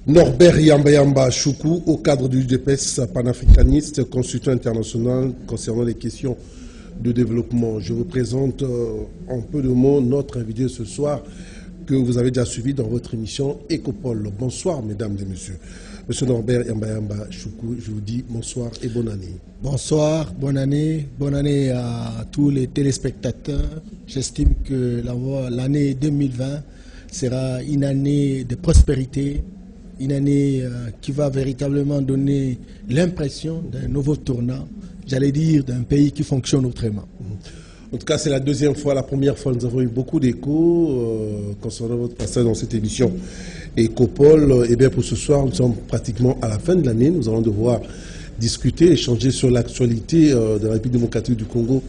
Norbert Yamba Choukou, au cadre du UDPS panafricaniste, consultant international concernant les questions de développement. Je vous présente en peu de mots notre invité ce soir que vous avez déjà suivi dans votre émission Ecopole. Bonsoir mesdames et messieurs. Monsieur Norbert Yamba Choukou, je vous dis bonsoir et bonne année. Bonsoir, bonne année à tous les téléspectateurs. J'estime que l'année 2020 sera une année de prospérité, une année qui va véritablement donner l'impression d'un nouveau tournant, j'allais dire d'un pays qui fonctionne autrement. En tout cas, c'est la deuxième fois. La première fois, nous avons eu beaucoup d'échos concernant votre passage dans cette émission Ecopole. Et bien pour ce soir, nous sommes pratiquement à la fin de l'année. Nous allons devoir discuter, échanger sur l'actualité de la République démocratique du Congo,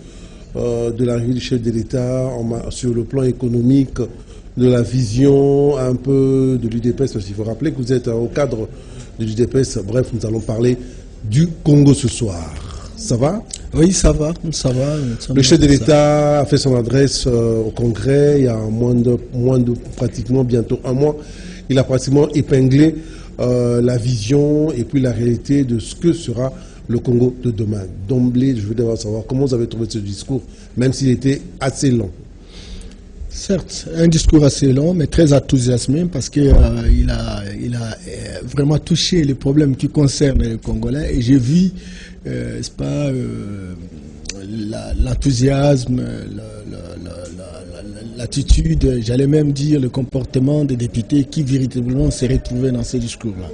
de l'arrivée du chef de l'État sur le plan économique, de la vision un peu de l'UDPS, parce qu'il faut rappeler que vous êtes au cadre de l'UDPS. Bref, nous allons parler du Congo ce soir. Ça va? Oui, ça va. Le chef de l'État a fait son adresse au Congrès il y a moins de pratiquement bientôt un mois. Il a pratiquement épinglé la vision et puis la réalité de ce que sera le Congo de demain. D'emblée, je veux d'abord savoir comment vous avez trouvé ce discours, même s'il était assez long. Certes, un discours assez long, mais très enthousiasmé parce qu'il a vraiment touché les problèmes qui concernent les Congolais. Et j'ai vu, l'enthousiasme, l'attitude, j'allais même dire le comportement des députés qui véritablement s'est retrouvé dans ces discours-là.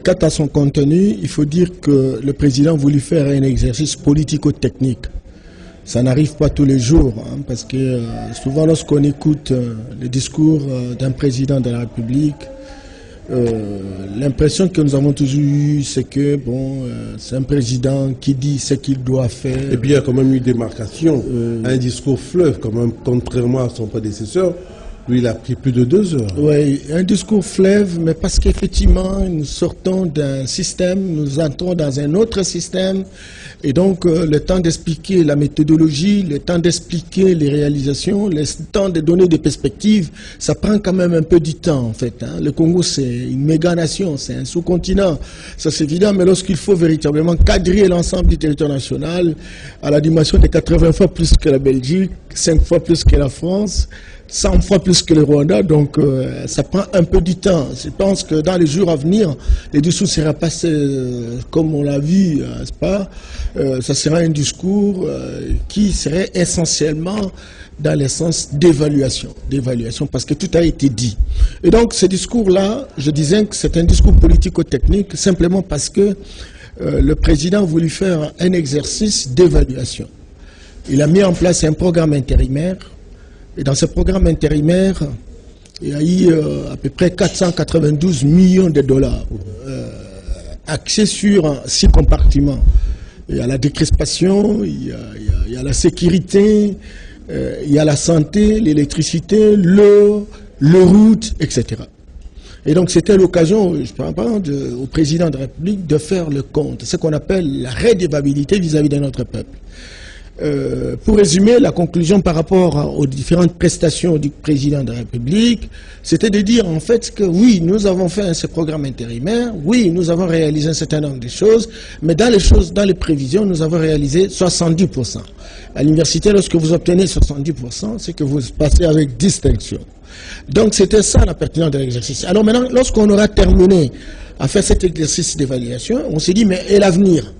Quant à son contenu, il faut dire que le président voulait faire un exercice politico-technique. Ça n'arrive pas tous les jours, parce que souvent lorsqu'on écoute le discours d'un président de la République, l'impression que nous avons toujours eue, c'est que c'est un président qui dit ce qu'il doit faire. Et puis il y a quand même eu des démarcations, un discours fleuve, quand même, contrairement à son prédécesseur. Lui, il a pris plus de 2 heures. Oui, un discours fleuve, mais parce qu'effectivement, nous sortons d'un système, nous entrons dans un autre système. Et donc, le temps d'expliquer la méthodologie, le temps d'expliquer les réalisations, le temps de donner des perspectives, ça prend quand même un peu du temps, en fait. Le Congo, c'est une méga-nation, c'est un sous-continent. Ça, c'est évident, mais lorsqu'il faut véritablement cadrer l'ensemble du territoire national à la dimension de 80 fois plus que la Belgique, 5 fois plus que la France, 100 fois plus que le Rwanda, donc ça prend un peu du temps. Je pense que dans les jours à venir, les discours seront passés comme on l'a vu, n'est-ce pas? Ça sera un discours qui serait essentiellement dans le sens d'évaluation, parce que tout a été dit. Et donc ce discours-là, je disais que c'est un discours politico-technique, simplement parce que le président a voulu faire un exercice d'évaluation. Il a mis en place un programme intérimaire. Et dans ce programme intérimaire, il y a eu à peu près 492 millions de dollars axés sur 6 compartiments. Il y a la décrispation, il y a la sécurité, il y a la santé, l'électricité, l'eau, les routes, etc. Et donc c'était l'occasion, je parle au président de la République, de faire le compte, ce qu'on appelle la redevabilité vis-à-vis de notre peuple. Pour résumer, la conclusion par rapport aux différentes prestations du président de la République, c'était de dire en fait que oui, nous avons fait ce programme intérimaire, oui, nous avons réalisé un certain nombre de choses, mais dans les prévisions, nous avons réalisé 70%. À l'université, lorsque vous obtenez 70%, c'est que vous passez avec distinction. Donc c'était ça la pertinence de l'exercice. Alors maintenant, lorsqu'on aura terminé à faire cet exercice d'évaluation, on s'est dit, mais et l'avenir?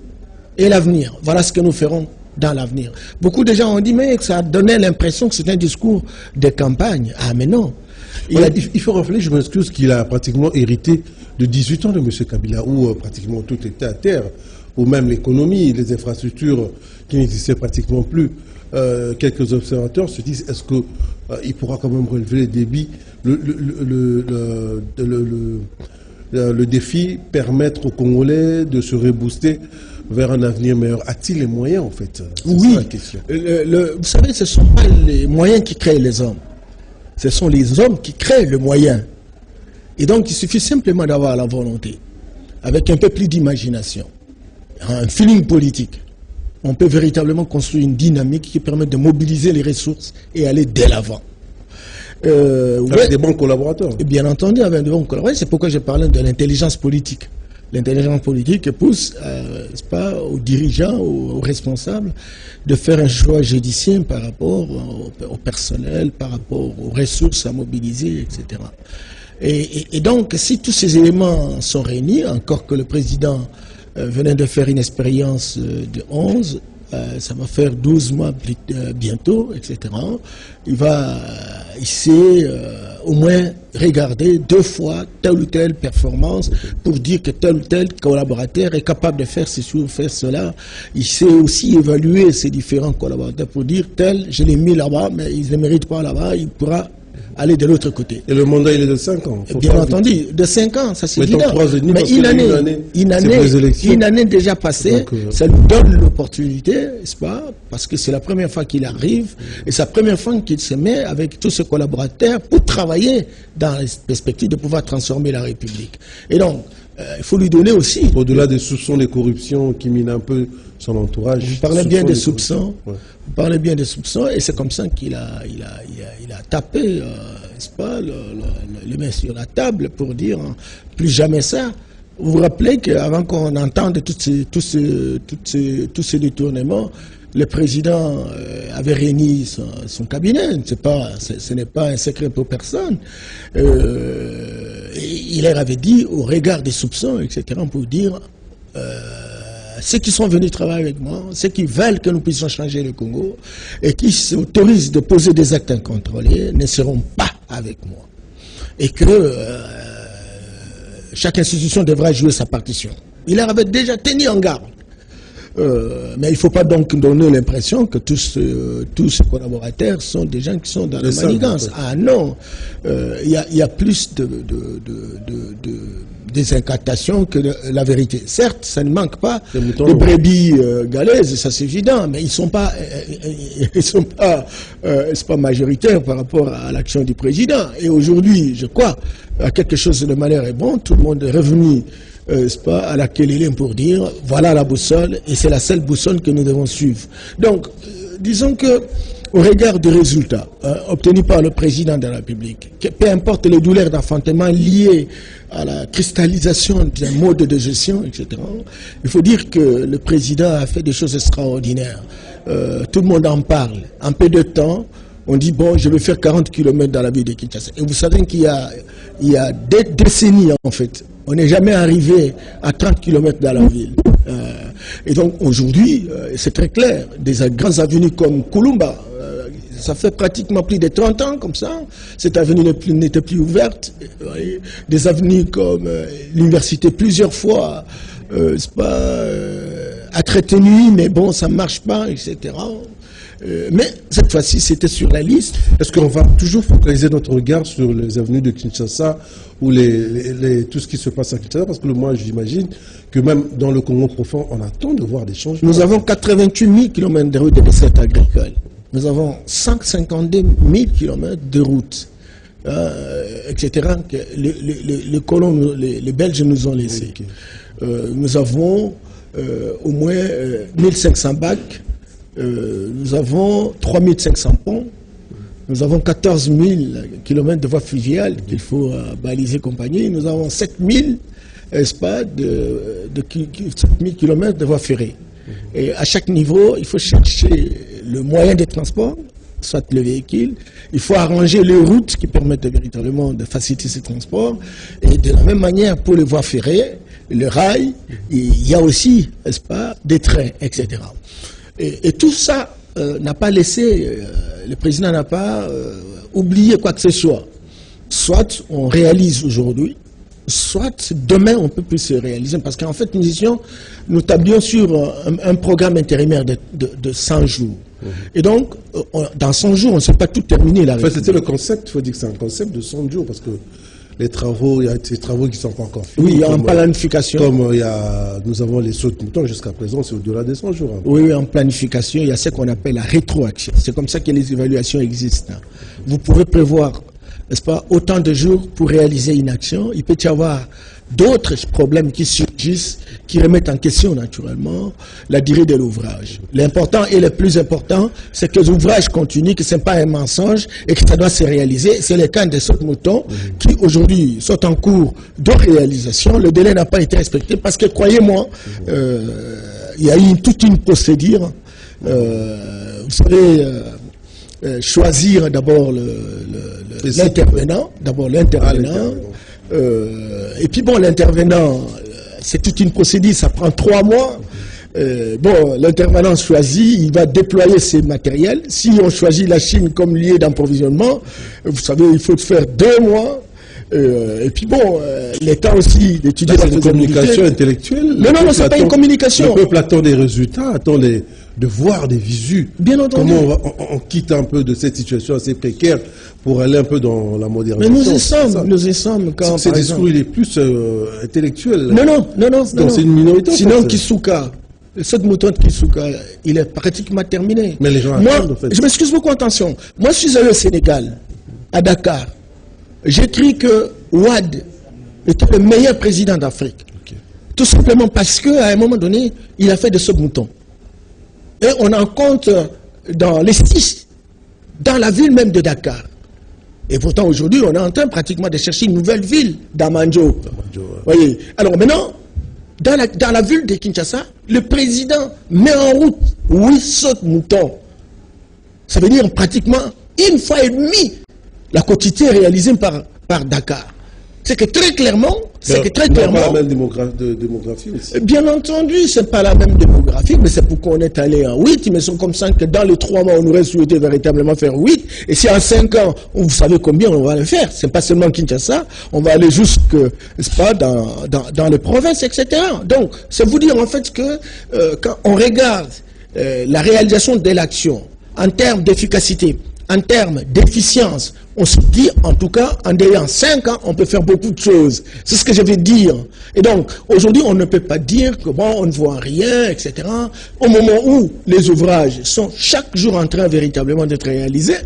Et l'avenir? Voilà ce que nous ferons dans l'avenir. Beaucoup de gens ont dit, mais ça donnait l'impression que c'est un discours de campagne. Ah, mais non. Il faut rappeler, je m'excuse, qu'il a pratiquement hérité de 18 ans de M. Kabila, où pratiquement tout était à terre, ou même l'économie, les infrastructures qui n'existaient pratiquement plus. Quelques observateurs se disent, est-ce qu'il pourra quand même relever les débits, le défi, permettre aux Congolais de se rebooster vers un avenir meilleur. A-t-il les moyens, en fait? Oui. Ça, la question. Vous savez, ce ne sont pas les moyens qui créent les hommes. Ce sont les hommes qui créent le moyen. Et donc, il suffit simplement d'avoir la volonté, avec un peu plus d'imagination, un feeling politique. On peut véritablement construire une dynamique qui permet de mobiliser les ressources et aller dès l'avant. Avec des bons collaborateurs. Bien entendu, avec des bons collaborateurs. C'est pourquoi je parlais de l'intelligence politique. L'intelligence politique pousse, pas, aux dirigeants, aux responsables, de faire un choix judiciaire par rapport au personnel, par rapport aux ressources à mobiliser, etc. Et donc, si tous ces éléments sont réunis, encore que le président venait de faire une expérience de 11, ça va faire 12 mois bientôt, etc. Il sait au moins regarder 2 fois telle ou telle performance pour dire que tel ou tel collaborateur est capable de faire ceci ou faire cela. Il sait aussi évaluer ces différents collaborateurs pour dire tel, je l'ai mis là-bas, mais il ne mérite pas là-bas, il pourra aller de l'autre côté. Et le mandat, il est de 5 ans. Bien entendu, de 5 ans, ça c'est évident. Mais une année déjà passée, ça lui donne l'opportunité, n'est-ce pas? Parce que c'est la première fois qu'il arrive, et c'est la première fois qu'il se met avec tous ses collaborateurs pour travailler dans la perspective de pouvoir transformer la République. Et donc, il faut lui donner aussi... Au-delà des soupçons de corruption qui minent un peu son entourage. Vous parlez bien des soupçons. Ouais. Vous parlez bien des soupçons, et c'est comme ça qu'il a tapé, n'est-ce pas, le main sur la table pour dire plus jamais ça. Vous vous rappelez qu'avant qu'on entende tous ces détournements, le président avait réuni son cabinet. Ce n'est pas un secret pour personne. Il leur avait dit, au regard des soupçons, etc., pour dire ceux qui sont venus travailler avec moi, ceux qui veulent que nous puissions changer le Congo et qui s'autorisent de poser des actes incontrôlés ne seront pas avec moi. Et que chaque institution devra jouer sa partition. Il leur avait déjà tenu en garde. Mais il ne faut pas donc donner l'impression que tous ces collaborateurs sont des gens qui sont dans la manigance. Ah non, il y a plus de désincantation que la vérité. Certes, ça ne manque pas de brebis galaises, ça c'est évident, mais ils sont pas majoritaires par rapport à l'action du président. Et aujourd'hui, je crois, quelque chose de manière est bon, tout le monde est revenu à laquelle il est pour dire voilà la boussole, et c'est la seule boussole que nous devons suivre. Donc, disons que au regard des résultats obtenus par le président de la République, peu importe les douleurs d'enfantement liées à la cristallisation d'un mode de gestion, etc., il faut dire que le président a fait des choses extraordinaires. Tout le monde en parle. En peu de temps, on dit, bon, je vais faire 40 km dans la ville de Kinshasa. Et vous savez qu'il y a des décennies, en fait, on n'est jamais arrivé à 30 km dans la ville. Et donc, aujourd'hui, c'est très clair, des grandes avenues comme Kulumba, ça fait pratiquement plus de 30 ans comme ça, cette avenue n'était plus ouverte. Des avenues comme l'université, plusieurs fois, entretenues, mais bon, ça ne marche pas, etc. Mais cette fois-ci, c'était sur la liste. Est-ce qu'on va toujours focaliser notre regard sur les avenues de Kinshasa ou tout ce qui se passe à Kinshasa? Parce que moi, j'imagine que même dans le Congo profond, on attend de voir des changements. Nous avons 88 000 km de routes de dessert agricole. Nous avons 152 000 km de routes, etc., que les colons, les Belges nous ont laissés. Okay. Nous avons au moins 1500 bacs. Nous avons 3500 ponts, nous avons 14 000 km de voies fluviales qu'il faut baliser compagnie, nous avons 7 000 km de voies ferrées. Et à chaque niveau, il faut chercher le moyen de transport, soit le véhicule, il faut arranger les routes qui permettent véritablement de faciliter ces transports, et de la même manière pour les voies ferrées, le rail, il y a aussi, des trains, etc. Et tout ça n'a pas laissé, le président n'a pas oublié quoi que ce soit. Soit on réalise aujourd'hui, soit demain on peut plus se réaliser. Parce qu'en fait, nous tablions sur un programme intérimaire de 100 jours. Et donc, dans 100 jours, on ne sait pas tout terminer. En fait, c'était le concept, il faut dire que c'est un concept de 100 jours, parce que les travaux, il y a des travaux qui ne sont pas encore finis. Oui, en planification. Comme nous avons les sauts de moutons jusqu'à présent, c'est au-delà des 100 jours. Hein. Oui, en planification, il y a ce qu'on appelle la rétroaction. C'est comme ça que les évaluations existent. Vous pouvez prévoir n'est-ce pas, autant de jours pour réaliser une action. Il peut y avoir d'autres problèmes qui surgissent, qui remettent en question naturellement la durée de l'ouvrage. L'important et le plus important, c'est que l'ouvrage continue, que ce n'est pas un mensonge et que ça doit se réaliser. C'est le cas de ce mouton qui aujourd'hui sont en cours de réalisation. Le délai n'a pas été respecté parce que, croyez-moi, il y a eu toute une procédure. Vous savez, choisir d'abord l'intervenant, et puis bon, l'intervenant, c'est toute une procédure, ça prend 3 mois. Bon, l'intervenant choisit, il va déployer ses matériels. Si on choisit la Chine comme lieu d'approvisionnement, vous savez, il faut faire 2 mois. Et puis bon, l'État aussi d'étudier la communication intellectuelle. Non, c'est pas une communication. Le peuple attend des résultats, attend de voir des visus. Bien entendu. Comment on quitte un peu de cette situation assez précaire pour aller un peu dans la modernisation. Mais nous y sommes quand ce discours, il est plus intellectuel. Non. Donc c'est une minorité. Sinon, Kisuka, cette mouton de Kisuka, il est pratiquement terminé. Mais les gens attendent, en fait. Je m'excuse beaucoup, attention. Moi, je suis allé au Sénégal, à Dakar. J'écris que Ouad était le meilleur président d'Afrique. Okay. Tout simplement parce qu'à un moment donné, il a fait de ce mouton. Et on en compte dans les 6, dans la ville même de Dakar. Et pourtant, aujourd'hui, on est en train pratiquement de chercher une nouvelle ville, Damanjo. Voyez. Alors maintenant, dans la ville de Kinshasa, le président met en route 8 moutons. Ça veut dire pratiquement 1 fois et demie la quantité réalisée par Dakar. C'est que très clairement, pas la même démographie aussi. Bien entendu, c'est pas la même démographie, mais c'est pourquoi on est allé en 8. Mais c'est comme ça que dans les 3 mois, on aurait souhaité véritablement faire 8. Et si en 5 ans, vous savez combien on va le faire. C'est pas seulement Kinshasa, on va aller jusque, n'est-ce pas, dans les provinces, etc. Donc, c'est vous dire en fait que quand on regarde la réalisation de l'action en termes d'efficacité, en termes d'efficience, on se dit, en tout cas, en ayant 5 ans, on peut faire beaucoup de choses. C'est ce que je veux dire. Et donc, aujourd'hui, on ne peut pas dire que bon, on ne voit rien, etc. Au moment où les ouvrages sont chaque jour en train véritablement d'être réalisés,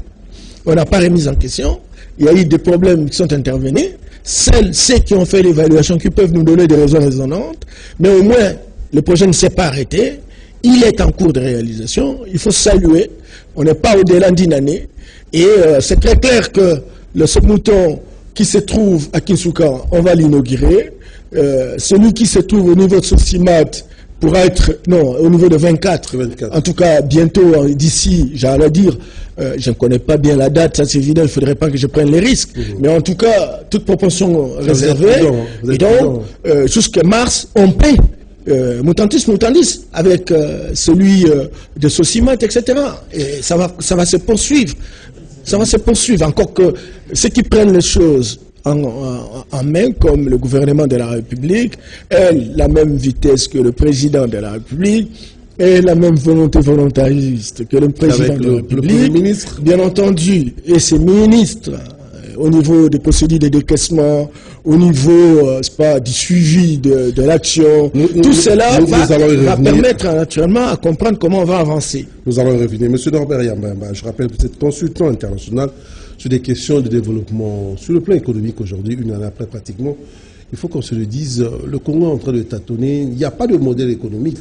on n'a pas remis en question. Il y a eu des problèmes qui sont intervenus. Ceux qui ont fait l'évaluation, qui peuvent nous donner des raisons raisonnantes, mais au moins, le projet ne s'est pas arrêté. Il est en cours de réalisation. Il faut saluer. On n'est pas au-delà d'une année. Et c'est très clair que ce mouton qui se trouve à Kinsuka, on va l'inaugurer. Celui qui se trouve au niveau de Sosimat pourra être, non, au niveau de 24. En tout cas, bientôt, d'ici, j'allais dire, je ne connais pas bien la date, ça c'est évident, il ne faudrait pas que je prenne les risques. Mais en tout cas, toute proportion réservée. Et donc, jusqu'à mars, on paie. Mutandis, avec celui de Sosimat, etc. Et ça va se poursuivre. Ça va se poursuivre. Encore que ceux qui prennent les choses en main, comme le gouvernement de la République, aient la même vitesse que le président de la République, et la même volonté volontariste que le président de la République, bien entendu, et ses ministres, au niveau des procédures de décaissement, au niveau du suivi de l'action, tout cela va permettre naturellement à comprendre comment on va avancer. Nous allons revenir. Monsieur Norbert Yambamba, je rappelle que vous êtes consultant international sur des questions de développement sur le plan économique aujourd'hui, une année après pratiquement. Il faut qu'on se le dise, le Congo est en train de tâtonner, il n'y a pas de modèle économique.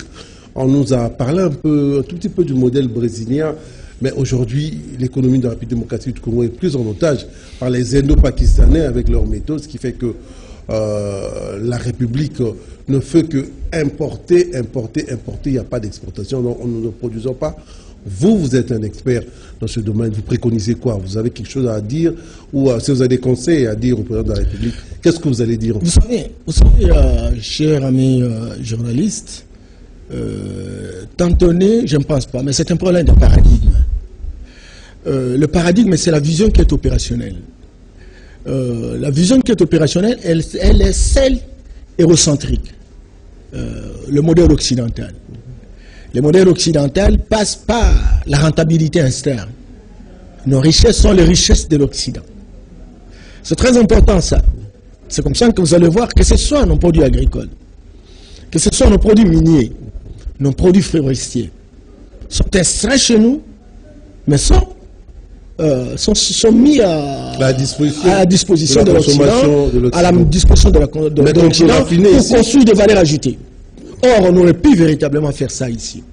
On nous a parlé un tout petit peu du modèle brésilien. Mais aujourd'hui, l'économie de la République démocratique du Congo est plus en otage par les Indo-Pakistanais avec leurs méthodes, ce qui fait que la République ne fait que importer. Il n'y a pas d'exportation, donc nous ne produisons pas. Vous êtes un expert dans ce domaine. Vous préconisez quoi? Vous avez quelque chose à dire? Ou si vous avez des conseils à dire au président de la République, qu'est-ce que vous allez dire? Vous savez, cher ami journaliste, tantonner, je ne pense pas, mais c'est un problème de paradigme. Le paradigme, c'est la vision qui est opérationnelle. La vision qui est opérationnelle, elle est celle érocentrique. Le modèle occidental. Le modèle occidental passe par la rentabilité externe. Nos richesses sont les richesses de l'Occident. C'est très important ça. C'est comme ça que vous allez voir que ce soit nos produits agricoles, que ce soit nos produits miniers, nos produits forestiers, sont extraits chez nous, mais sont sont mis à la disposition de l'Occident, à la disposition de l'Occident pour construire des valeurs ajoutées. Or, on aurait pu véritablement faire ça ici.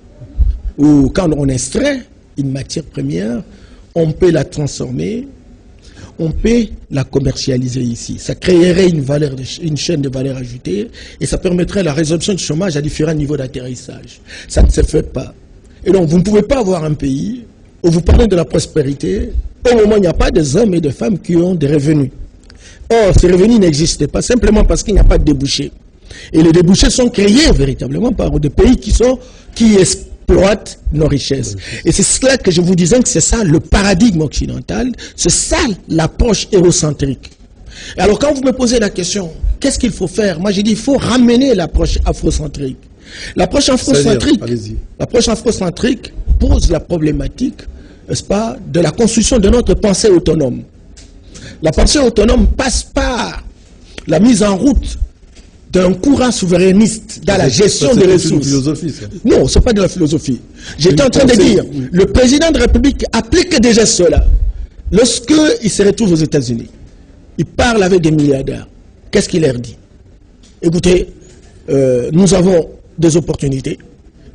Ou quand on extrait une matière première, on peut la transformer, on peut la commercialiser ici. Ça créerait une chaîne de valeur ajoutée et ça permettrait la résolution du chômage à différents niveaux d'atterrissage. Ça ne se fait pas. Et donc, vous ne pouvez pas avoir un pays où vous parlez de la prospérité au moment où il n'y a pas des hommes et des femmes qui ont des revenus. Or, ces revenus n'existent pas simplement parce qu'il n'y a pas de débouchés. Et les débouchés sont créés véritablement par des pays qui exploitent nos richesses. Et c'est cela que je vous disais que c'est ça le paradigme occidental, c'est ça l'approche hérocentrique. Alors quand vous me posez la question, qu'est-ce qu'il faut faire? Moi j'ai dit il faut ramener l'approche afrocentrique. L'approche afrocentrique pose la problématique, n'est-ce pas, de la construction de notre pensée autonome. La pensée autonome passe par la mise en route d'un courant souverainiste dans la gestion des ressources. Non, ce n'est pas de la philosophie. J'étais en train de dire, le président de la République applique déjà cela. Lorsqu'il se retrouve aux États-Unis, il parle avec des milliardaires. Qu'est-ce qu'il leur dit? Écoutez, nous avons des opportunités,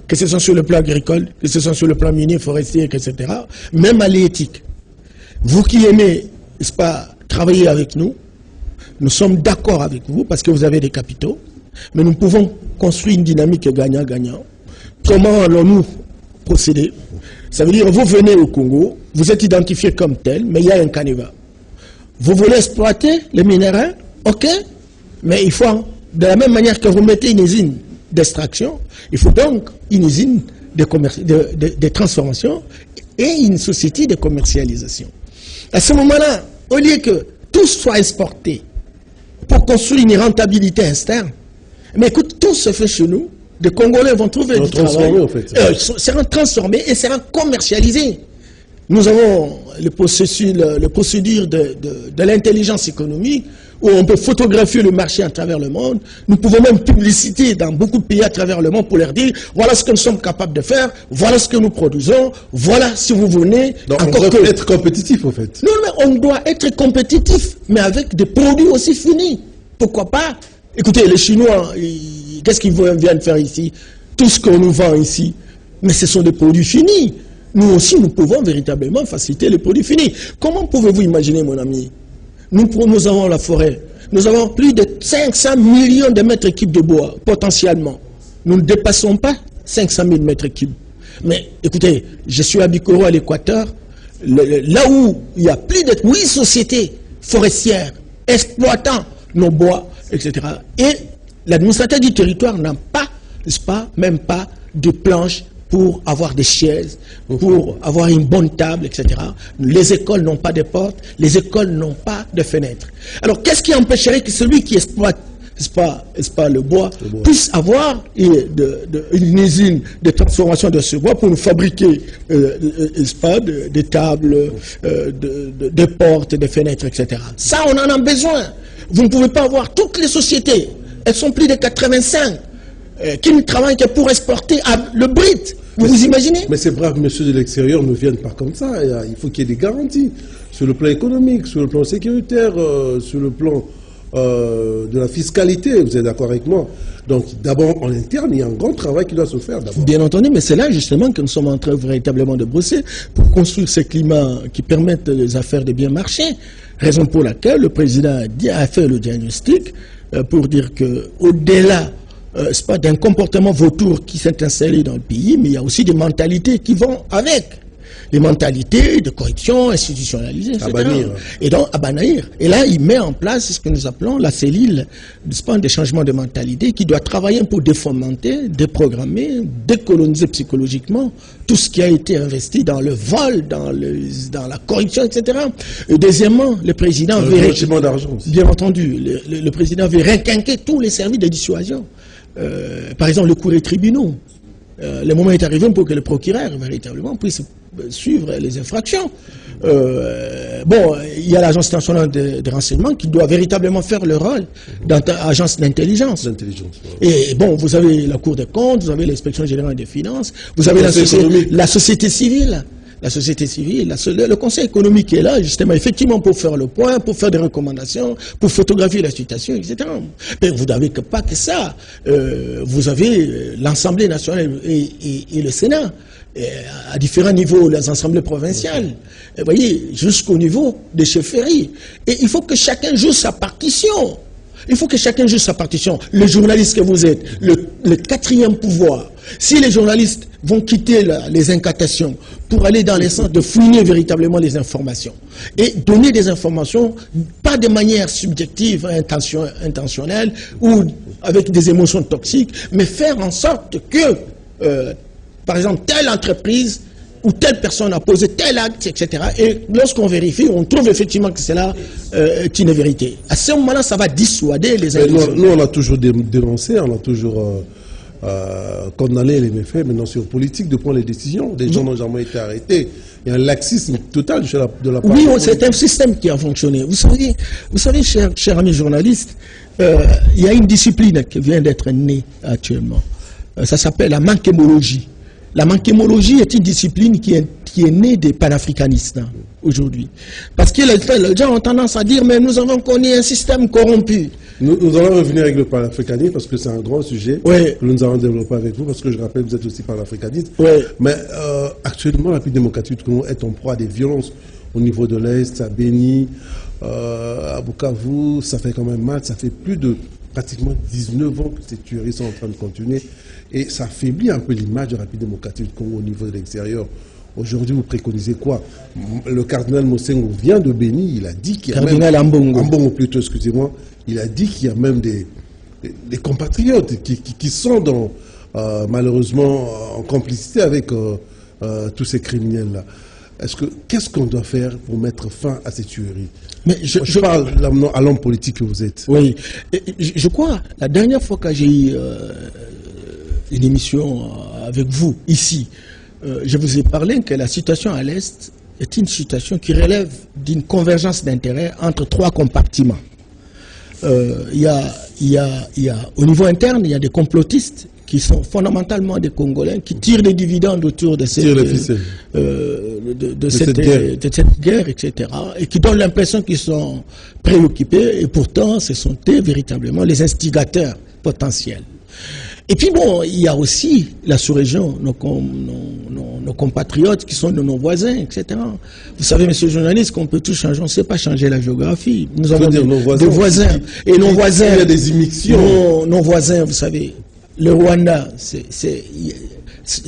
que ce soit sur le plan agricole, que ce soit sur le plan minier, forestier, etc., même à l'éthique. Vous qui aimez, n'est-ce pas, travailler avec nous, nous sommes d'accord avec vous parce que vous avez des capitaux, mais nous pouvons construire une dynamique gagnant-gagnant. Comment allons-nous procéder? Ça veut dire, vous venez au Congo, vous êtes identifié comme tel, mais il y a un canevas. Vous voulez exploiter les minéraux? Ok, mais il faut, de la même manière que vous mettez une usine d'extraction, il faut donc une usine de transformation et une société de commercialisation. À ce moment-là, au lieu que tout soit exporté pour construire une rentabilité externe, mais écoute, tout se fait chez nous, les Congolais vont trouver du travail, en fait, seront transformés et seront commercialisés. Nous avons le procédure de l'intelligence économique où on peut photographier le marché à travers le monde. Nous pouvons même publiciter dans beaucoup de pays à travers le monde pour leur dire voilà ce que nous sommes capables de faire, voilà ce que nous produisons, voilà si vous venez. Donc on doit être compétitif en fait. Non, mais on doit être compétitif, mais avec des produits aussi finis. Pourquoi pas? Écoutez, les Chinois, qu'est-ce qu'ils viennent faire ici? Tout ce qu'on nous vend ici, mais ce sont des produits finis. Nous aussi, nous pouvons véritablement faciliter les produits finis. Comment pouvez-vous imaginer, mon ami? Nous avons la forêt. Nous avons plus de 500 millions de mètres cubes de bois, potentiellement. Nous ne dépassons pas 500 000 mètres cubes. Mais écoutez, je suis à Bikoro, à l'Équateur, là où il y a plus de 8 sociétés forestières exploitant nos bois, etc. Et l'administrateur du territoire n'a pas, n'est-ce pas, même pas de planches pour avoir des chaises, pour avoir une bonne table, etc. Les écoles n'ont pas de portes, les écoles n'ont pas de fenêtres. Alors, qu'est-ce qui empêcherait que celui qui exploite, n'est-ce pas, le bois, puisse avoir une usine de transformation de ce bois pour nous fabriquer, n'est-ce pas, des tables, des portes, des fenêtres, etc. Ça, on en a besoin. Vous ne pouvez pas avoir toutes les sociétés, elles sont plus de 85, qui ne travaillent que pour exporter le Brit. Vous imaginez? Mais ces braves messieurs de l'extérieur ne viennent pas comme ça. Il faut qu'il y ait des garanties sur le plan économique, sur le plan sécuritaire, sur le plan de la fiscalité. Vous êtes d'accord avec moi? Donc d'abord en interne, il y a un grand travail qui doit se faire d'abord. Bien entendu, mais c'est là justement que nous sommes en train véritablement de brosser pour construire ce climat qui permette les affaires de bien marcher. Raison pour laquelle le président a fait le diagnostic pour dire que au-delà c'est pas d'un comportement vautour qui s'est installé dans le pays, mais il y a aussi des mentalités qui vont avec. Les mentalités de corruption institutionnalisée, etc. À bannir. Et donc, à bannir. Et là, il met en place ce que nous appelons la cellule des changements de mentalité qui doit travailler pour défomenter, déprogrammer, décoloniser psychologiquement tout ce qui a été investi dans le vol, dans la corruption, etc. Et deuxièmement, le président veut... blanchiment d'argent. Bien entendu, le président veut requinquer tous les services de dissuasion. Par exemple, le cours et tribunaux. Le moment est arrivé pour que le procureur, véritablement, puisse suivre les infractions. Bon, il y a l'agence nationale de renseignement qui doit véritablement faire le rôle d'agence d'intelligence. Et bon, vous avez la Cour des comptes, vous avez l'inspection générale des finances, vous avez la société civile. la société civile, le Conseil économique est là, justement, effectivement, pour faire le point, pour faire des recommandations, pour photographier la situation, etc. Mais vous n'avez pas que ça. Vous avez l'Assemblée nationale et le Sénat, à différents niveaux, les assemblées provinciales, vous voyez, jusqu'au niveau des chefferies. Et il faut que chacun joue sa partition. Il faut que chacun joue sa partition. Les journalistes que vous êtes, le quatrième pouvoir, si les journalistes vont quitter les incantations pour aller dans les sens de fouiner véritablement les informations et donner des informations, pas de manière subjective, intentionnelle ou avec des émotions toxiques, mais faire en sorte que, par exemple, telle entreprise ou telle personne a posé tel acte, etc. Et lorsqu'on vérifie, on trouve effectivement que c'est là une vérité. À ce moment-là, ça va dissuader les individus. Nous, on a toujours dénoncé, on a toujours condamné les méfaits. Maintenant, c'est aux politiques de prendre les décisions. Des gens n'ont jamais été arrêtés. Il y a un laxisme total de la part. Oui, c'est un système qui a fonctionné. Vous savez, chers amis journalistes, il y a une discipline qui vient d'être née actuellement. Ça s'appelle la manquémologie. La manquémologie est une discipline qui est née des panafricanistes aujourd'hui. Parce que les gens ont tendance à dire, mais nous avons connu un système corrompu. Nous allons revenir avec le panafricanisme parce que c'est un grand sujet que nous allons développer avec vous, parce que je rappelle que vous êtes aussi panafricaniste. Mais actuellement, la République démocratique du Congo est en proie à des violences au niveau de l'Est, à Béni, à Bukavu. Ça fait quand même mal, ça fait plus de pratiquement 19 ans que ces tueries sont en train de continuer. Et ça affaiblit un peu l'image de la République démocratique du Congo au niveau de l'extérieur. Aujourd'hui, vous préconisez quoi? Le cardinal Mosengo vient de Béni, il a dit qu'il y a cardinal même... Ambongo plutôt, excusez-moi. Il a dit qu'il y a même des compatriotes qui sont dans, malheureusement en complicité avec tous ces criminels-là. Qu'est-ce qu'on doit faire pour mettre fin à ces tueries? Mais je parle à l'homme politique que vous êtes. Oui, je crois, la dernière fois que j'ai eu une émission avec vous, ici, je vous ai parlé que la situation à l'Est est une situation qui relève d'une convergence d'intérêts entre trois compartiments. Il y a, au niveau interne, il y a des complotistes qui sont fondamentalement des Congolais, qui tirent des dividendes autour de cette guerre, etc., et qui donnent l'impression qu'ils sont préoccupés, et pourtant, ce sont eux véritablement les instigateurs potentiels. Et puis bon, il y a aussi la sous-région, nos compatriotes qui sont de nos voisins, etc. Vous savez, monsieur le journaliste, qu'on peut tout changer, on ne sait pas changer la géographie. Nous avons des voisins. Et nos voisins... Il y a des immixtions. Nos voisins, vous savez, le Rwanda,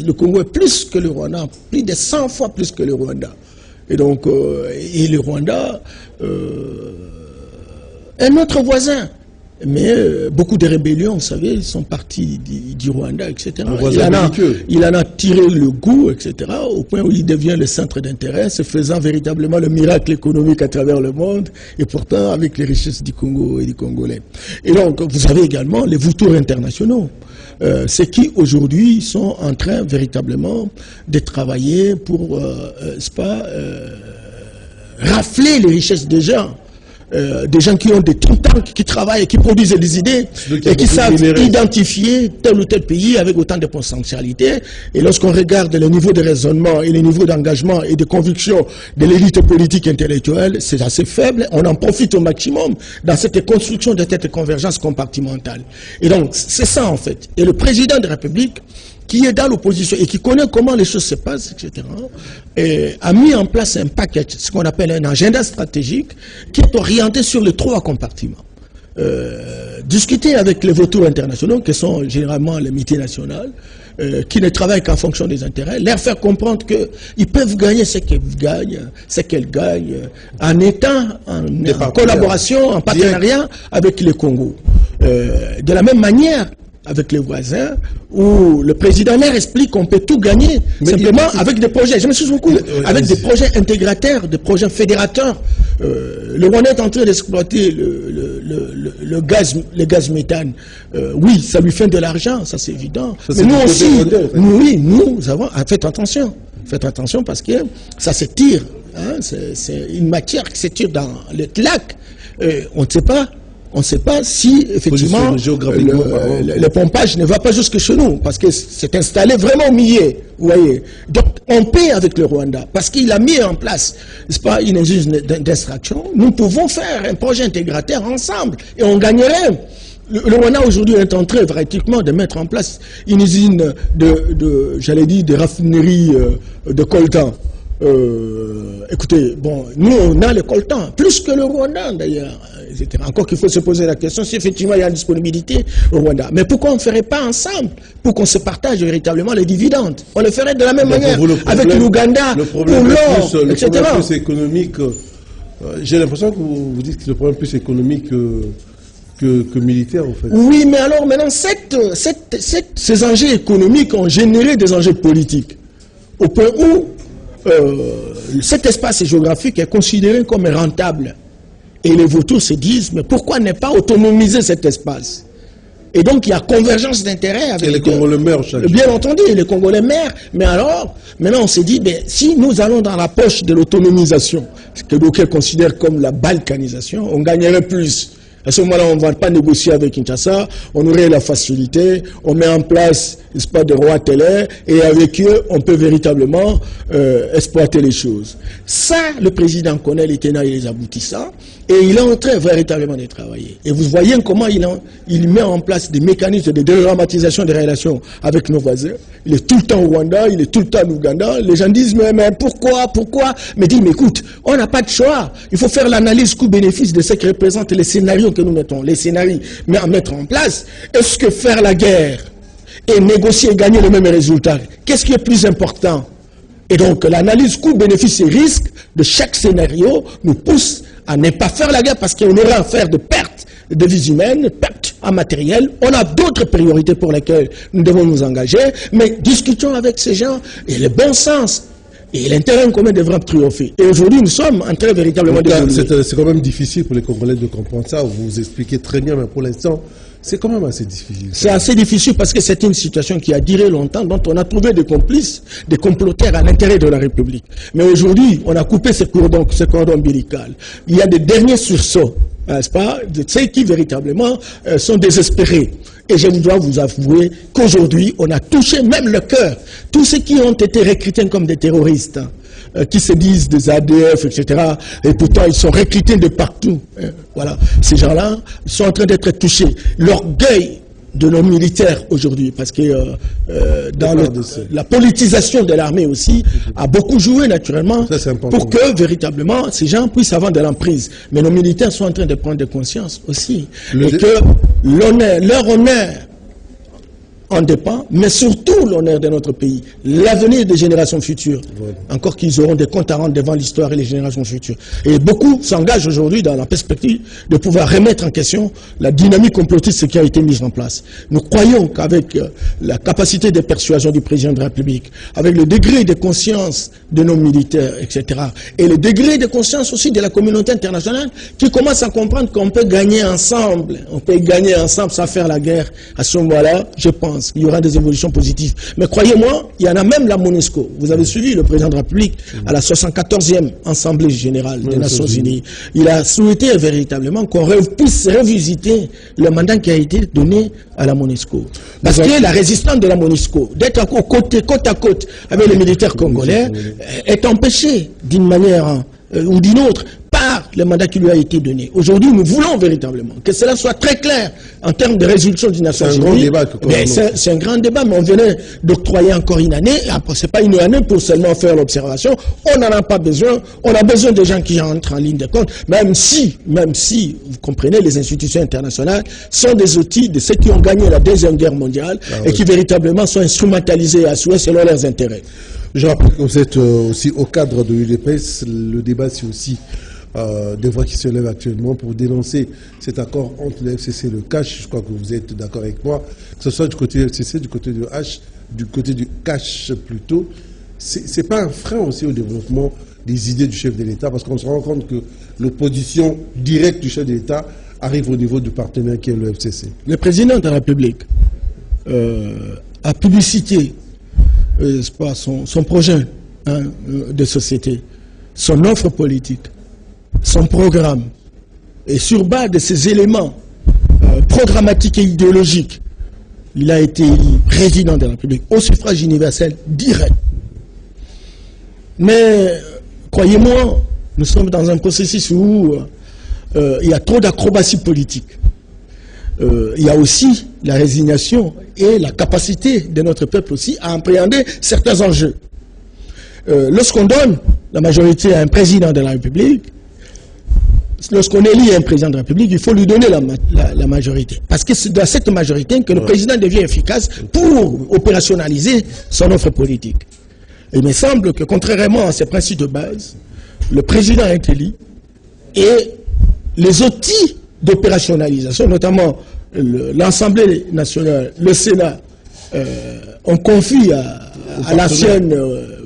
le Congo est plus que le Rwanda, plus de 100 fois plus que le Rwanda. Et donc, et le Rwanda est notre voisin. Mais beaucoup de rébellions, vous savez, sont partis du Rwanda, etc. Il en a tiré le goût, etc., au point où il devient le centre d'intérêt, se faisant véritablement le miracle économique à travers le monde, et pourtant avec les richesses du Congo et du Congolais. Et donc, vous avez également les vautours internationaux, ceux qui aujourd'hui sont en train véritablement de travailler pour, rafler les richesses des gens qui ont des think tanks, qui travaillent et qui produisent des idées et qui savent identifier tel ou tel pays avec autant de potentialités. Et lorsqu'on regarde le niveau de raisonnement et le niveau d'engagement et de conviction de l'élite politique intellectuelle, c'est assez faible. On en profite au maximum dans cette construction de cette convergence compartimentale. Et donc, c'est ça en fait. Et le président de la République, qui est dans l'opposition et qui connaît comment les choses se passent, etc., a mis en place un package, ce qu'on appelle un agenda stratégique, qui est orienté sur les trois compartiments. Discuter avec les vautours internationaux, qui sont généralement les multinationales, qui ne travaillent qu'en fonction des intérêts, leur faire comprendre qu'ils peuvent gagner ce qu'elles gagnent, en étant en collaboration, en partenariat avec le Congo. De la même manière, avec les voisins, où le président leur explique qu'on peut tout gagner, mais simplement avec des projets, je me suis beaucoup, avec des projets intégrateurs, des projets fédérateurs. Le Rwanda est en train d'exploiter le gaz méthane. Oui, ça lui fait de l'argent, ça c'est évident. Mais nous aussi, nous avons... Faites attention parce que ça se tire. Hein, c'est une matière qui se tire dans le lac. On ne sait pas. on ne sait pas si, effectivement, le pompage ne va pas jusque chez nous, parce que c'est installé vraiment au milieu, vous voyez. Donc, on paie avec le Rwanda, parce qu'il a mis en place, n'est-ce pas, une usine d'extraction. Nous pouvons faire un projet intégrateur ensemble, et on gagnerait. Le Rwanda aujourd'hui est en train, pratiquement, de mettre en place une usine j'allais dire, de raffinerie de coltan. Écoutez, bon, nous on a le coltan, plus que le Rwanda d'ailleurs, etc. Encore qu'il faut se poser la question si effectivement il y a une disponibilité au Rwanda. Mais pourquoi on ne ferait pas ensemble pour qu'on se partage véritablement les dividendes? On le ferait de la même manière avec l'Ouganda, pour l'or, etc. Le problème plus économique, j'ai l'impression que vous dites que le problème plus économique que militaire, en fait. Oui, mais alors maintenant, ces enjeux économiques ont généré des enjeux politiques. Au point où cet espace géographique est considéré comme rentable. Et les vautours se disent, mais pourquoi ne pas autonomiser cet espace? Et donc, il y a convergence d'intérêts avec... Et les Congolais meurent chaque jour. Bien entendu, les Congolais meurent. Mais alors, maintenant, on s'est dit, ben, si nous allons dans la poche de l'autonomisation, ce que d'aucuns considèrent comme la balkanisation, on gagnerait plus. À ce moment-là, on ne va pas négocier avec Kinshasa, on aurait la facilité, on met en place, n'est-ce pas, des rois télé, et avec eux, on peut véritablement exploiter les choses. Ça, le président connaît les tenants et les aboutissants, et il est en train véritablement de travailler. Et vous voyez comment il met en place des mécanismes de dédramatisation des relations avec nos voisins. Il est tout le temps au Rwanda, il est tout le temps en Ouganda. Les gens disent, mais pourquoi? Mais dit, mais écoute, on n'a pas de choix. Il faut faire l'analyse coût-bénéfice de ce que représentent les scénarios que nous mettons, les scénarios à mettre en place. Est-ce que faire la guerre et négocier et gagner le même résultat, qu'est-ce qui est plus important? Et donc l'analyse coût-bénéfice et risque de chaque scénario nous pousse à ne pas faire la guerre parce qu'on aura à faire de pertes de vies humaines, pertes en matériel. On a d'autres priorités pour lesquelles nous devons nous engager, mais discutons avec ces gens et le bon sens. Et l'intérêt commun devra triompher. Et aujourd'hui, nous sommes en train véritablement de... C'est quand même difficile pour les Congolais de comprendre ça. Vous expliquez très bien, mais pour l'instant, c'est quand même assez difficile. C'est assez difficile parce que c'est une situation qui a duré longtemps, dont on a trouvé des complices, des comploteurs à l'intérieur de la République. Mais aujourd'hui, on a coupé ce cordon ombilical. Il y a des derniers sursauts, n'est-ce pas, de ceux qui véritablement sont désespérés. Et je dois vous avouer qu'aujourd'hui, on a touché même le cœur. Tous ceux qui ont été recrutés comme des terroristes, qui se disent des ADF, etc. Et pourtant, ils sont recrutés de partout. Voilà. Ces gens-là sont en train d'être touchés. L'orgueil de nos militaires aujourd'hui, parce que dans la politisation de l'armée aussi a beaucoup joué naturellement pour que véritablement ces gens puissent avoir de l'emprise. Mais nos militaires sont en train de prendre conscience aussi et que leur honneur en dépend, mais surtout l'honneur de notre pays, l'avenir des générations futures. Voilà. Encore qu'ils auront des comptes à rendre devant l'histoire et les générations futures. Et beaucoup s'engagent aujourd'hui dans la perspective de pouvoir remettre en question la dynamique complotiste qui a été mise en place. Nous croyons qu'avec la capacité de persuasion du président de la République, avec le degré de conscience de nos militaires, etc., et le degré de conscience aussi de la communauté internationale qui commence à comprendre qu'on peut gagner ensemble, sans faire la guerre, à ce moment-là, je pense il y aura des évolutions positives. Mais croyez-moi, il y en a même la MONUSCO. Vous avez suivi le président de la République à la 74e Assemblée Générale des Nations Unies. Il a souhaité véritablement qu'on puisse revisiter le mandat qui a été donné à la MONUSCO. Parce que la résistance de la MONUSCO, d'être côte à côte avec les militaires congolais, est empêchée d'une manière ou d'une autre par le mandat qui lui a été donné. Aujourd'hui, nous voulons véritablement que cela soit très clair en termes de résolution du Nations Unies. C'est un grand débat, mais on venait d'octroyer encore une année. Après, c'est pas une année pour seulement faire l'observation. On n'en a pas besoin. On a besoin de gens qui entrent en ligne de compte, même si, vous comprenez, les institutions internationales sont des outils de ceux qui ont gagné la Deuxième Guerre mondiale et qui véritablement sont instrumentalisés à souhait selon leurs intérêts. Je rappelle que vous êtes aussi au cadre de l'UDPS. Le débat, c'est aussi des voix qui se lèvent actuellement pour dénoncer cet accord entre le FCC et le CACH. Je crois que vous êtes d'accord avec moi. Que ce soit du côté du FCC, du côté du H, du côté du CACH plutôt. C'est pas un frein aussi au développement des idées du chef de l'État, parce qu'on se rend compte que l'opposition directe du chef de l'État arrive au niveau du partenaire qui est le FCC. Le président de la République a publicité son projet de société, son offre politique, son programme. Et sur base de ces éléments programmatique et idéologique, il a été élu président de la République au suffrage universel direct. Mais, croyez-moi, nous sommes dans un processus où il y a trop d'acrobatie politique. Il y a aussi la résignation et la capacité de notre peuple aussi à appréhender certains enjeux. Lorsqu'on donne la majorité à un président de la République, lorsqu'on élit un président de la République, il faut lui donner la majorité. Parce que c'est dans cette majorité que le président devient efficace pour opérationnaliser son offre politique. Il me semble que, contrairement à ces principes de base, le président est élu et les outils d'opérationnalisation, notamment l'Assemblée nationale, le Sénat, on confie à l'ancienne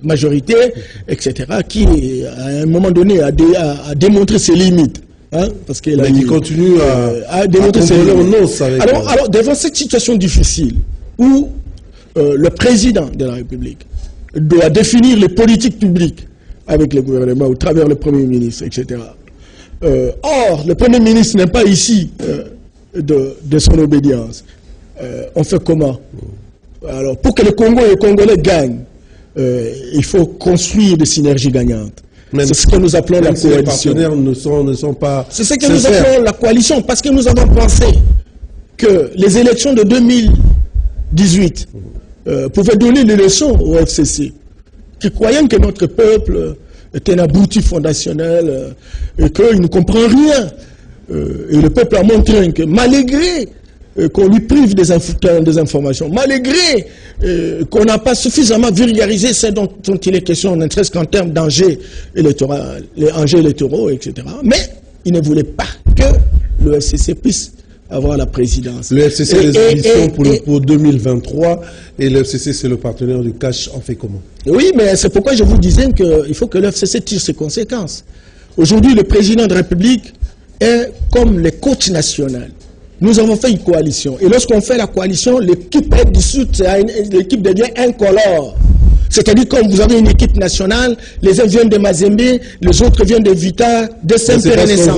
majorité, etc., qui, à un moment donné, a démontré ses limites. Hein, parce qu'elle qui continue à démontrer ses limites. Alors, devant cette situation difficile, où le président de la République doit définir les politiques publiques avec le gouvernement, au travers le Premier ministre, etc., or, le Premier ministre n'est pas ici de son obédience. On fait comment? Alors, pour que le Congo et les Congolais gagnent, il faut construire des synergies gagnantes. C'est ce que nous appelons la coalition. Les partenaires ne sont pas... C'est ce que nous appelons la coalition, parce que nous avons pensé que les élections de 2018 pouvaient donner des leçons au FCC, qui croyaient que notre peuple est un abouti fondationnel et qu'il ne comprend rien. Et le peuple a montré que malgré qu'on lui prive des informations, malgré qu'on n'a pas suffisamment vulgarisé ce dont il est question, ne serait-ce qu'en termes d'enjeux électoraux, etc. Mais il ne voulait pas que le FCC puisse avoir la présidence. Le FCC a des ambitions pour 2023 et le FCC c'est le partenaire du cash, en fait comment? Oui, mais c'est pourquoi je vous disais qu'il faut que le FCC tire ses conséquences. Aujourd'hui, le président de la République est comme le coach national. Nous avons fait une coalition. Et lorsqu'on fait la coalition, l'équipe est dissoute, l'équipe devient incolore. C'est-à-dire quand vous avez une équipe nationale, les uns viennent de Mazembe, les autres viennent de Vita, de Saint-Pérenessant.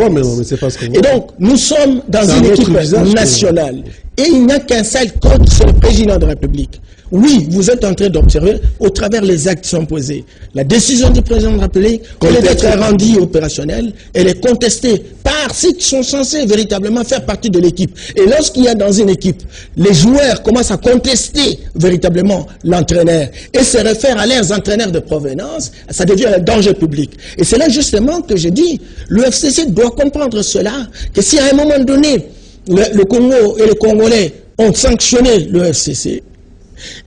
Et donc, nous sommes dans une équipe nationale. Et il n'y a qu'un seul coach, c'est le président de la République. Oui, vous êtes en train d'observer au travers les actes qui sont posés. La décision du président de la République, elle est d'être rendue opérationnelle, elle est contestée par ceux qui sont censés véritablement faire partie de l'équipe. Et lorsqu'il y a dans une équipe, les joueurs commencent à contester véritablement l'entraîneur et se réfèrent à leurs entraîneurs de provenance, ça devient un danger public. Et c'est là justement que je dis, le FCC doit comprendre cela, que si à un moment donné, le Congo et les Congolais ont sanctionné le FCC,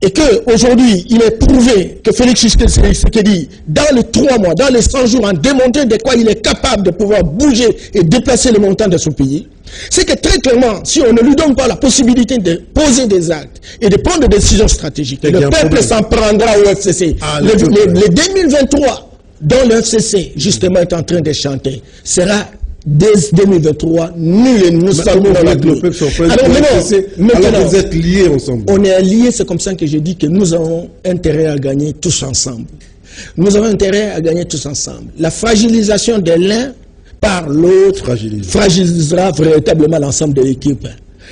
et qu'aujourd'hui, il est prouvé que Félix Tshisekedi, dans les 3 mois, dans les 100 jours, a démontré de quoi il est capable de pouvoir bouger et déplacer le montant de son pays, c'est que très clairement, si on ne lui donne pas la possibilité de poser des actes et de prendre des décisions stratégiques, le peuple s'en prendra au FCC. Les 2023, dont le FCC, justement, est en train de chanter, sera dès 2023, nous sommes dans la clé. Alors vous êtes liés ensemble. On est liés, c'est comme ça que je dis que nous avons intérêt à gagner tous ensemble. Nous avons intérêt à gagner tous ensemble. La fragilisation de l'un par l'autre fragilisera véritablement l'ensemble de l'équipe.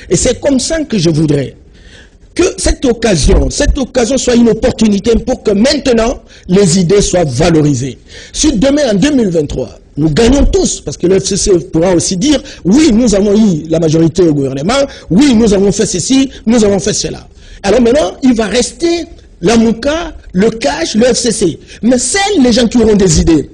Et c'est comme ça que je voudrais que cette occasion soit une opportunité pour que maintenant les idées soient valorisées. Si demain en 2023, nous gagnons tous, parce que le FCC pourra aussi dire, oui, nous avons eu la majorité au gouvernement, oui, nous avons fait ceci, nous avons fait cela. Alors maintenant, il va rester la MOUCA, le cash, le FCC. Mais seuls les gens qui auront des idées,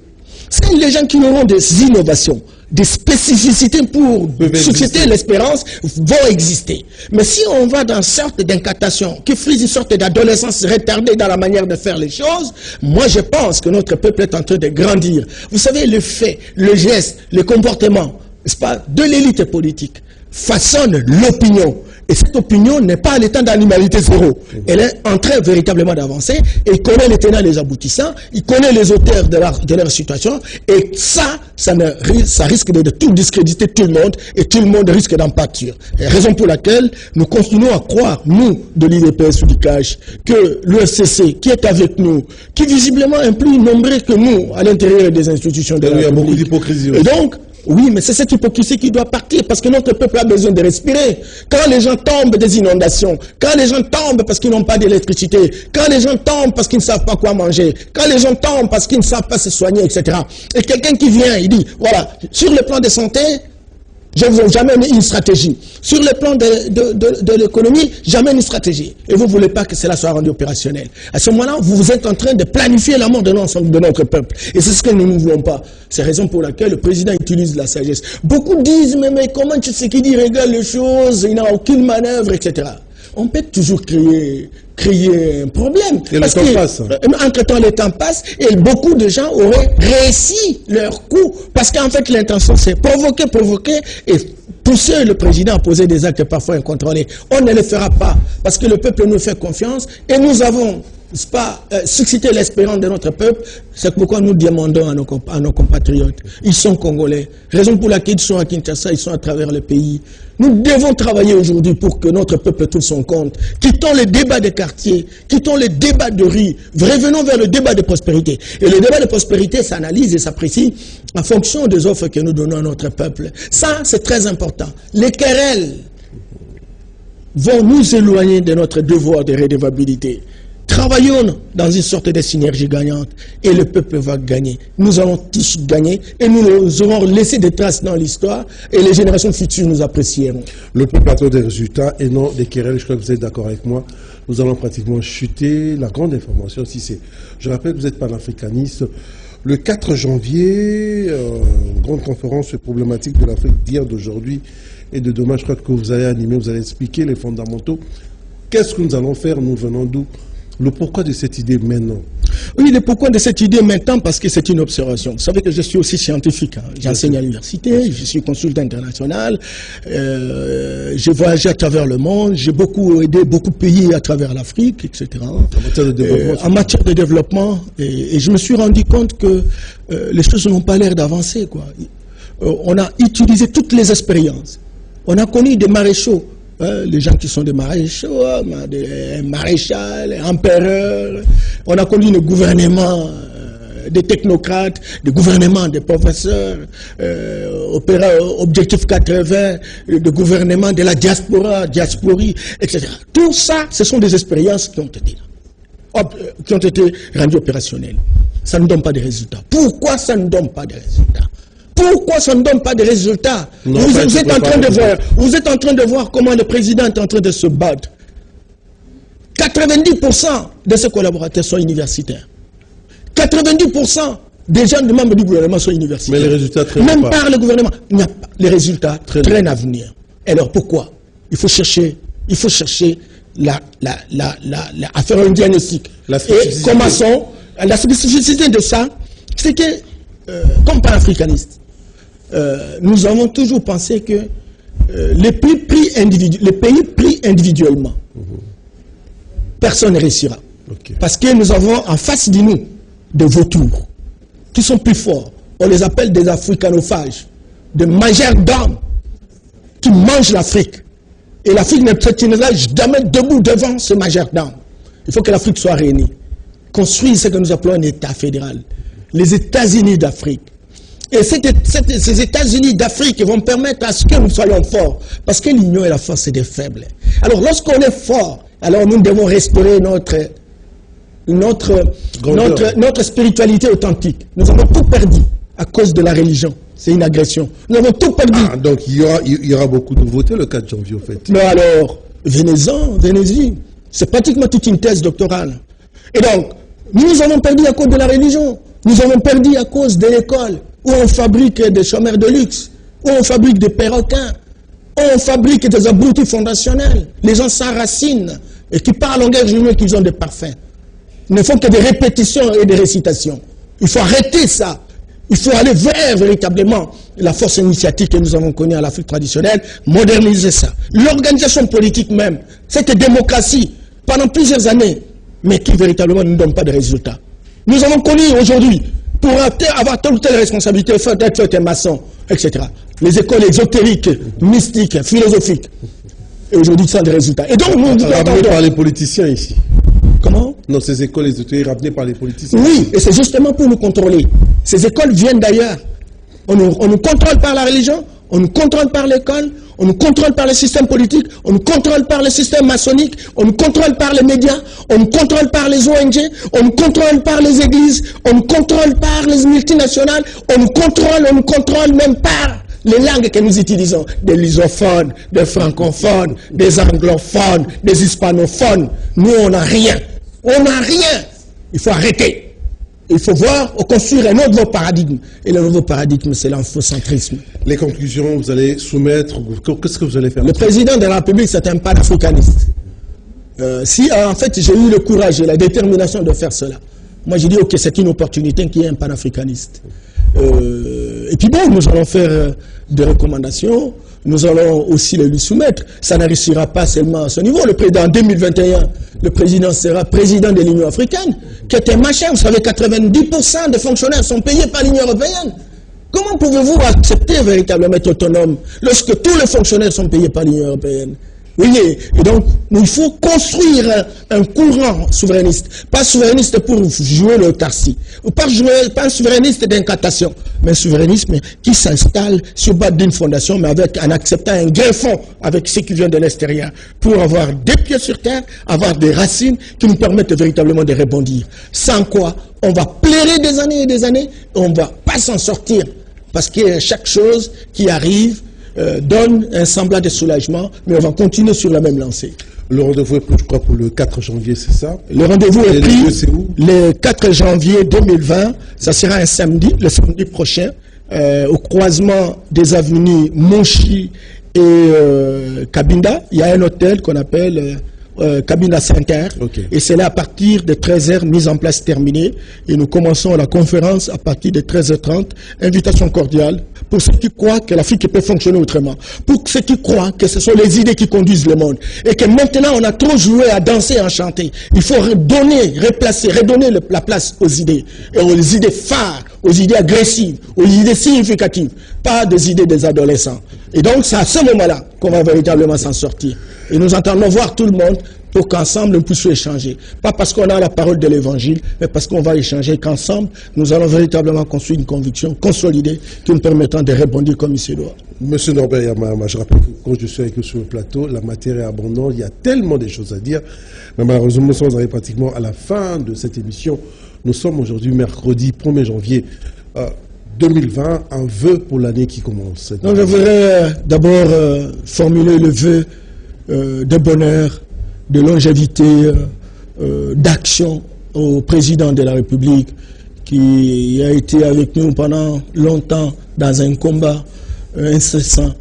seuls les gens qui auront des innovations, des spécificités pour susciter l'espérance vont exister. Mais si on va dans une sorte d'incantation qui frise une sorte d'adolescence retardée dans la manière de faire les choses, moi je pense que notre peuple est en train de grandir. Vous savez, le fait, le geste, le comportement, n'est-ce pas, de l'élite politique façonne l'opinion. Et cette opinion n'est pas à l'état d'animalité zéro. Elle est en train véritablement d'avancer et il connaît les tenants et les aboutissants, il connaît les auteurs de leur situation et ça risque de tout discréditer tout le monde et tout le monde risque d'en pâtir. Raison pour laquelle nous continuons à croire, nous, de l'IDPS ou du CACH, que l'UFCC qui est avec nous, qui visiblement est plus nombreux que nous à l'intérieur des institutions de la République. Il y a beaucoup d'hypocrisie. Et donc, Oui, mais c'est cette hypocrisie qui doit partir parce que notre peuple a besoin de respirer. Quand les gens tombent des inondations, quand les gens tombent parce qu'ils n'ont pas d'électricité, quand les gens tombent parce qu'ils ne savent pas quoi manger, quand les gens tombent parce qu'ils ne savent pas se soigner, etc. Et quelqu'un qui vient, il dit, voilà, sur le plan de santé, je vous ai jamais mis une stratégie. Sur le plan de l'économie, jamais une stratégie. Et vous ne voulez pas que cela soit rendu opérationnel. À ce moment-là, vous êtes en train de planifier la mort de l'ensemble de notre peuple. Et c'est ce que nous ne voulons pas. C'est la raison pour laquelle le président utilise la sagesse. Beaucoup disent, mais comment tu sais qu'il dit, regarde les choses, il n'a aucune manœuvre, etc. On peut toujours créer un problème. Et parce le temps passe. Entre-temps, le temps passe et beaucoup de gens auraient réussi leur coup. Parce qu'en fait, l'intention, c'est provoquer et pousser le président à poser des actes parfois incontrôlés. On ne le fera pas parce que le peuple nous fait confiance et nous avons suscité l'espérance de notre peuple. C'est pourquoi nous demandons à nos compatriotes. Ils sont congolais. Raison pour laquelle ils sont à Kinshasa, ils sont à travers le pays. Nous devons travailler aujourd'hui pour que notre peuple trouve son compte. Quittons les débats de quartier, quittons les débats de rue, revenons vers le débat de prospérité. Et le débat de prospérité s'analyse et s'apprécie en fonction des offres que nous donnons à notre peuple. Ça, c'est très important. Les querelles vont nous éloigner de notre devoir de redevabilité. Travaillons dans une sorte de synergie gagnante et le peuple va gagner. Nous allons tous gagner et nous aurons laissé des traces dans l'histoire et les générations futures nous apprécieront. Le peuple attend des résultats et non des querelles. Je crois que vous êtes d'accord avec moi. Nous allons pratiquement chuter. La grande information aussi, c'est, je rappelle que vous êtes panafricaniste. Le 4 janvier, grande conférence problématique de l'Afrique d'hier, d'aujourd'hui et de demain. Je crois que vous allez animer, vous allez expliquer les fondamentaux. Qu'est-ce que nous allons faire? Nous venons d'où? Le pourquoi de cette idée maintenant? Oui, le pourquoi de cette idée maintenant, parce que c'est une observation. Vous savez que je suis aussi scientifique. Hein. J'enseigne à l'université, je suis consultant international, j'ai voyagé à travers le monde, j'ai beaucoup aidé beaucoup de pays à travers l'Afrique, etc. En matière de développement. En matière de développement. Et je me suis rendu compte que les choses n'ont pas l'air d'avancer, quoi. On a utilisé toutes les expériences. On a connu des maréchaux. Les gens qui sont des maréchaux, des maréchals, empereurs. On a connu le gouvernement des technocrates, des gouvernements des professeurs, Objectif 80, le gouvernement de la diasporie, etc. Tout ça, ce sont des expériences qui ont été rendues opérationnelles. Ça ne donne pas de résultats. Pourquoi ça ne donne pas de résultats? Pourquoi ça ne donne pas de résultats? Non, vous êtes en train de voir comment le président est en train de se battre. 90% de ses collaborateurs sont universitaires. 90% des gens de membres du gouvernement sont universitaires. Mais les résultats traînent même pas. par le gouvernement, les résultats traînent à venir. Alors pourquoi? Il faut chercher à faire un diagnostic. Et commençons. La spécificité de ça, c'est que, comme panafricanistes, nous avons toujours pensé que les pays pris individuellement, personne ne réussira. Okay. Parce que nous avons en face de nous des vautours qui sont plus forts. On les appelle des africanophages, des mangeurs d'hommes qui mangent l'Afrique. Et l'Afrique ne se tiendra jamais debout devant ce mangeur d'hommes. Il faut que l'Afrique soit réunie. Construire ce que nous appelons un État fédéral. Les États-Unis d'Afrique. Et ces États-Unis d'Afrique vont permettre à ce que nous soyons forts. Parce que l'union et la force, c'est des faibles. Alors, lorsqu'on est fort, alors nous devons restaurer notre spiritualité authentique. Nous avons tout perdu à cause de la religion. C'est une agression. Nous avons tout perdu. Ah, donc il y aura beaucoup de nouveautés le 4 janvier, au fait. Mais alors, venez-y. C'est pratiquement toute une thèse doctorale. Et donc, nous avons perdu à cause de la religion. Nous avons perdu à cause de l'école, où on fabrique des chômeurs de luxe, où on fabrique des perroquins, où on fabrique des abrutis fondationnels. Les gens s'enracinent et qui parlent en longueur de journée qu'ils ont des parfums. Il ne faut que des répétitions et des récitations. Il faut arrêter ça. Il faut aller vers véritablement la force initiatique que nous avons connue à l'Afrique traditionnelle, moderniser ça. L'organisation politique même, cette démocratie, pendant plusieurs années, mais qui véritablement ne donne pas de résultats. Nous avons connu aujourd'hui, pour avoir telle ou telle responsabilité, d'être un maçon, etc. Les écoles ésotériques, mystiques, philosophiques. Et aujourd'hui, ça a des résultats. Et donc, nous ramenées par les politiciens ici. Comment? Non, ces écoles ésotériques ramenées par les politiciens. Oui, et c'est justement pour nous contrôler. Ces écoles viennent d'ailleurs. On nous contrôle par la religion, on nous contrôle par l'école, on nous contrôle par le système politique, on nous contrôle par le système maçonnique, on nous contrôle par les médias, on nous contrôle par les ONG, on nous contrôle par les églises, on nous contrôle par les multinationales, on nous contrôle même par les langues que nous utilisons, des lusophones, des francophones, des anglophones, des hispanophones. Nous, on n'a rien. On n'a rien. Il faut arrêter. Il faut voir, construire un nouveau paradigme. Et le nouveau paradigme, c'est l'infocentrisme. Les conclusions, vous allez soumettre, qu'est-ce que vous allez faire? Le président de la République, c'est un panafricaniste. Si, en fait, j'ai eu le courage et la détermination de faire cela, moi, j'ai dit, OK, c'est une opportunité qui est un panafricaniste. Et puis bon, nous allons faire des recommandations, nous allons aussi les lui soumettre. Ça ne réussira pas seulement à ce niveau. En 2021, le président sera président de l'Union africaine, qui est un machin. Vous savez, 90% des fonctionnaires sont payés par l'Union européenne. Comment pouvez-vous accepter véritablement être autonome lorsque tous les fonctionnaires sont payés par l'Union européenne? Oui, et donc, il faut construire un courant souverainiste. Pas souverainiste pour jouer l'autarcie. Ou pas un souverainiste d'incantation. Mais un souverainisme qui s'installe sur base d'une fondation, mais en acceptant un greffon avec ce qui vient de l'extérieur. Pour avoir des pieds sur terre, avoir des racines qui nous permettent véritablement de rebondir. Sans quoi, on va pleurer des années et des années, et on ne va pas s'en sortir. Parce que chaque chose qui arrive, donne un semblant de soulagement, mais on va continuer sur la même lancée. Le rendez-vous est, je crois, pour le 4 janvier, c'est ça? Le rendez-vous est pris le 4 janvier 2020, ça sera un samedi, le samedi prochain, au croisement des avenues Monchi et Cabinda. Il y a un hôtel qu'on appelle Cabinda Center, okay. Et c'est là à partir de 13h, mise en place terminée, et nous commençons la conférence à partir de 13h30, invitation cordiale, pour ceux qui croient que l'Afrique peut fonctionner autrement, pour ceux qui croient que ce sont les idées qui conduisent le monde, et que maintenant on a trop joué à danser et à chanter. Il faut redonner la place aux idées, et aux idées phares, aux idées agressives, aux idées significatives, pas des idées des adolescents. Et donc c'est à ce moment-là qu'on va véritablement s'en sortir. Et nous entendons voir tout le monde pour qu'ensemble nous puissions échanger. Pas parce qu'on a la parole de l'évangile, mais parce qu'on va échanger, qu'ensemble nous allons véritablement construire une conviction consolidée qui nous permettra de rebondir comme il se doit. Monsieur Norbert Yamama, je rappelle que quand je suis avec vous sur le plateau, la matière est abondante, il y a tellement de choses à dire, mais malheureusement nous sommes arrivés pratiquement à la fin de cette émission. Nous sommes aujourd'hui mercredi 1er janvier 2020, un vœu pour l'année qui commence. Donc je voudrais d'abord formuler le vœu de bonheur, de longévité, d'action au président de la République qui a été avec nous pendant longtemps dans un combat incessant,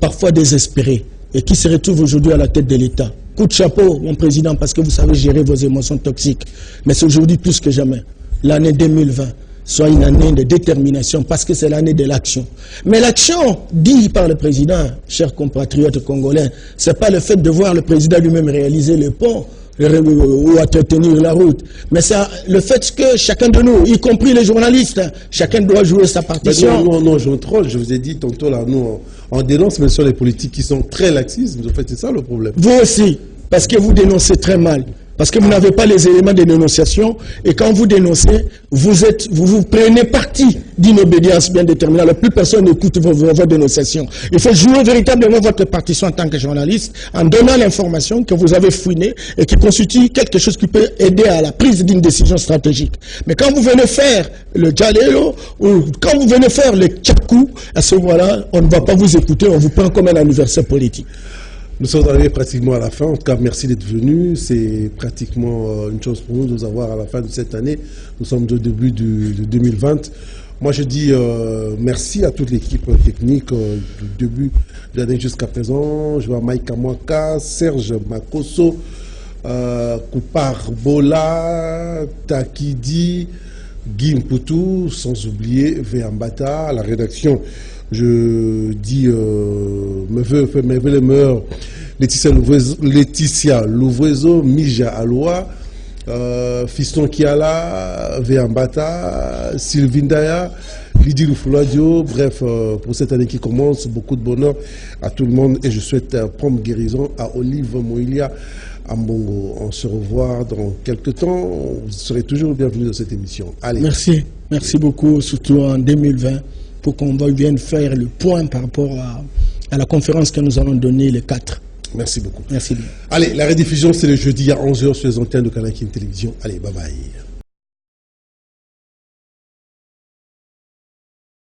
parfois désespéré, et qui se retrouve aujourd'hui à la tête de l'État. Coup de chapeau, mon président, parce que vous savez gérer vos émotions toxiques. Mais c'est aujourd'hui plus que jamais, l'année 2020. Soit une année de détermination, parce que c'est l'année de l'action. Mais l'action, dit par le président, chers compatriotes congolais, c'est pas le fait de voir le président lui-même réaliser le pont ou entretenir la route, mais c'est le fait que chacun de nous, y compris les journalistes, chacun doit jouer sa partition. Non, je me troll, je vous ai dit tantôt là, nous, on dénonce mais sur les politiques qui sont très laxistes, en fait c'est ça le problème. Vous aussi, parce que vous dénoncez très mal. Parce que vous n'avez pas les éléments de dénonciation, et quand vous dénoncez, vous prenez parti d'une obédience bien déterminée. Alors plus personne n'écoute vos dénonciations. Il faut jouer véritablement votre partition en tant que journaliste, en donnant l'information que vous avez fouinée et qui constitue quelque chose qui peut aider à la prise d'une décision stratégique. Mais quand vous venez faire le djalelo, ou quand vous venez faire le tchakou, à ce moment-là, on ne va pas vous écouter, on vous prend comme un anniversaire politique. Nous sommes arrivés pratiquement à la fin. En tout cas, merci d'être venu. C'est pratiquement une chance pour nous de vous avoir à la fin de cette année. Nous sommes au début de 2020. Moi, je dis merci à toute l'équipe technique du début de l'année jusqu'à présent. Je vois Mike Amwaka, Serge Makoso, Koupar Bola, Takidi, Guy Mpoutou, sans oublier Véambata, à la rédaction. Je dis mes vœux les meilleurs, Laetitia Louvrezo, Mija Aloua, Fiston Kiala, Véambata, Sylvine Daya, Lydie Loufouadio. Bref, pour cette année qui commence, beaucoup de bonheur à tout le monde et je souhaite prompte guérison à Olive Moilia Ambongo. On se revoit dans quelques temps. Vous serez toujours bienvenus dans cette émission. Allez. Merci beaucoup, surtout en 2020. pour qu'on vienne faire le point par rapport à la conférence que nous allons donner les 4. Merci beaucoup. Merci bien. Allez, la rediffusion, c'est le jeudi à 11h sur les antennes de Canal King Télévision. Allez, bye bye.